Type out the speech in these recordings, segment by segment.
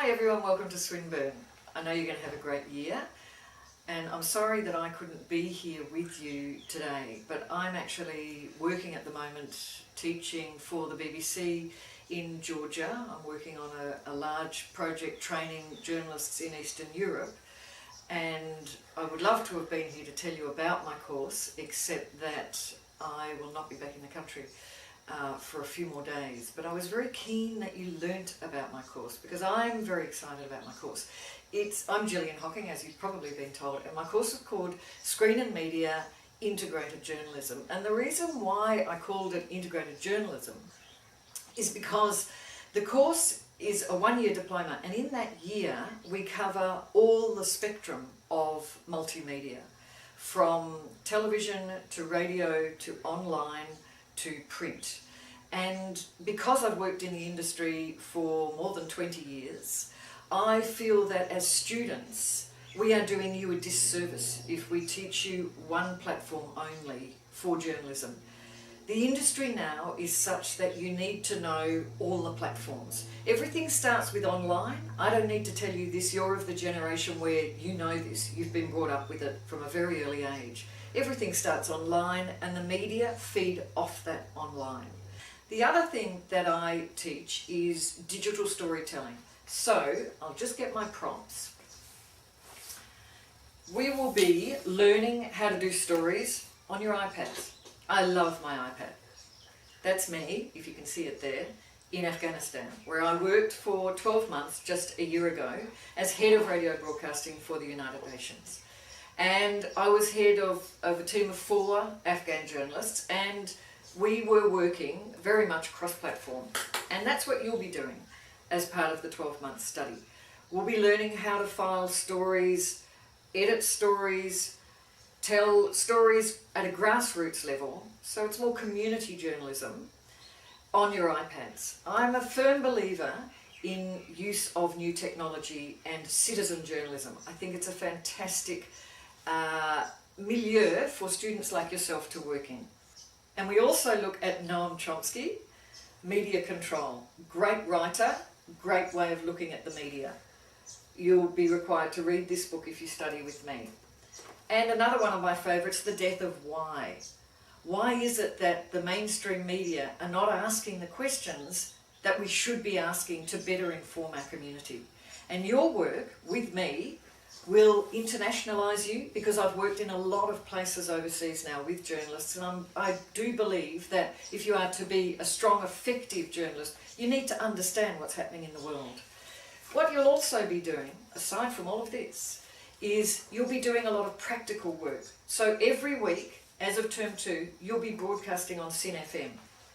Hi everyone, welcome to Swinburne. I know you're going to have a great year, and I'm sorry that I couldn't be here with you today, but I'm actually working at the moment teaching for the BBC in Georgia. I'm working on a large project training journalists in Eastern Europe, and I would love to have been here to tell you about my course, except that I will not be back in the country for a few more days. But I was very keen that you learnt about my course, because I'm very excited about my course. I'm Jillian Hocking, as you've probably been told, and my course is called Screen and Media Integrated Journalism. And the reason why I called it Integrated Journalism is because the course is a one-year diploma, and in that year we cover all the spectrum of multimedia, from television to radio to online to print. And because I've worked in the industry for more than 20 years, I feel that as students we are doing you a disservice if we teach you one platform only for journalism. The industry now is such that you need to know all the platforms. Everything starts with online. I don't need to tell you this, you're of the generation where you know this, you've been brought up with it from a very early age. Everything starts online and the media feed off that online. The other thing that I teach is digital storytelling. So I'll just get my prompts. We will be learning how to do stories on your iPads. I love my iPad. That's me, if you can see it there, in Afghanistan, where I worked for 12 months just a year ago as head of radio broadcasting for the United Nations. And I was head of a team of 4 Afghan journalists, and we were working very much cross-platform. And that's what you'll be doing as part of the 12-month study. We'll be learning how to file stories, edit stories, tell stories at a grassroots level, so it's more community journalism on your iPads. I'm a firm believer in use of new technology and citizen journalism. I think it's a fantastic milieu for students like yourself to work in. And we also look at Noam Chomsky, Media Control. Great writer, great way of looking at the media. You'll be required to read this book if you study with me. And another one of my favourites, The Death of Why. Why is it that the mainstream media are not asking the questions that we should be asking to better inform our community? And your work with me will internationalise you, because I've worked in a lot of places overseas now with journalists, and I do believe that if you are to be a strong, effective journalist, you need to understand what's happening in the world. What you'll also be doing, aside from all of this, is you'll be doing a lot of practical work. So every week, as of term 2, you'll be broadcasting on SYN FM.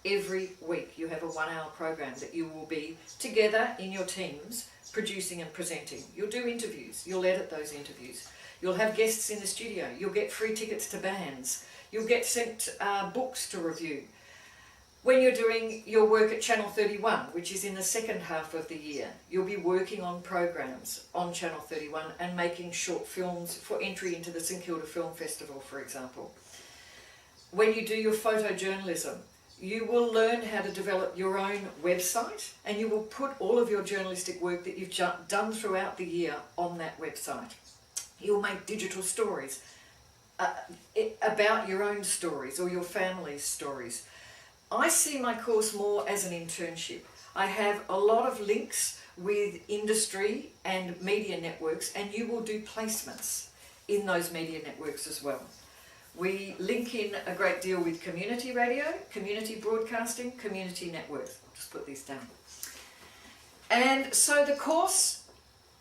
Every week you have a 1-hour program that you will be together in your teams producing and presenting. You'll do interviews, you'll edit those interviews, you'll have guests in the studio, you'll get free tickets to bands, you'll get sent books to review. When you're doing your work at Channel 31, which is in the second half of the year, you'll be working on programs on Channel 31 and making short films for entry into the St Kilda Film Festival, for example. When you do your photojournalism, you will learn how to develop your own website, and you will put all of your journalistic work that you've done throughout the year on that website. You'll make digital stories about your own stories or your family's stories. I see my course more as an internship. I have a lot of links with industry and media networks, and you will do placements in those media networks as well. We link in a great deal with community radio, community broadcasting, community networks. I'll just put these down. And so the course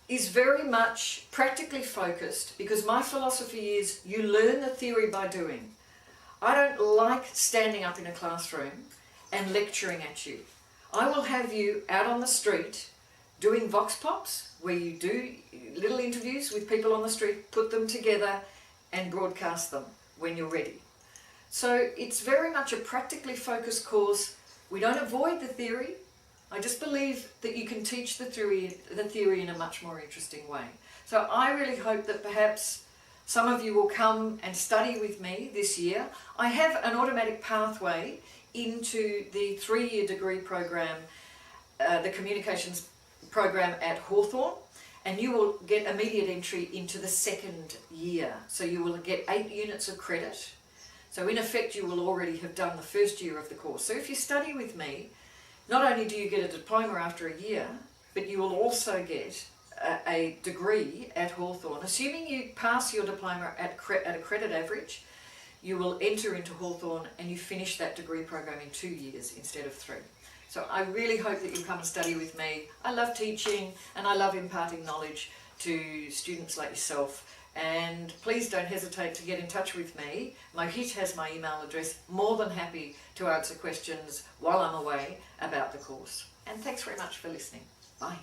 is very much practically focused, because my philosophy is you learn the theory by doing. I don't like standing up in a classroom and lecturing at you. I will have you out on the street doing vox pops, where you do little interviews with people on the street, put them together and broadcast them when you're ready. So it's very much a practically focused course. We don't avoid the theory. I just believe that you can teach the theory in a much more interesting way. So I really hope that perhaps some of you will come and study with me this year. I have an automatic pathway into the 3-year degree program, the Communications program at Hawthorn, and you will get immediate entry into the second year. So you will get 8 units of credit. So in effect, you will already have done the first year of the course. So if you study with me, not only do you get a diploma after a year, but you will also get a degree at Hawthorn. Assuming you pass your diploma at a credit average, you will enter into Hawthorn and you finish that degree program in 2 years instead of 3. So I really hope that you'll come and study with me. I love teaching and I love imparting knowledge to students like yourself. And please don't hesitate to get in touch with me. Mohit has my email address. More than happy to answer questions while I'm away about the course. And thanks very much for listening. Bye.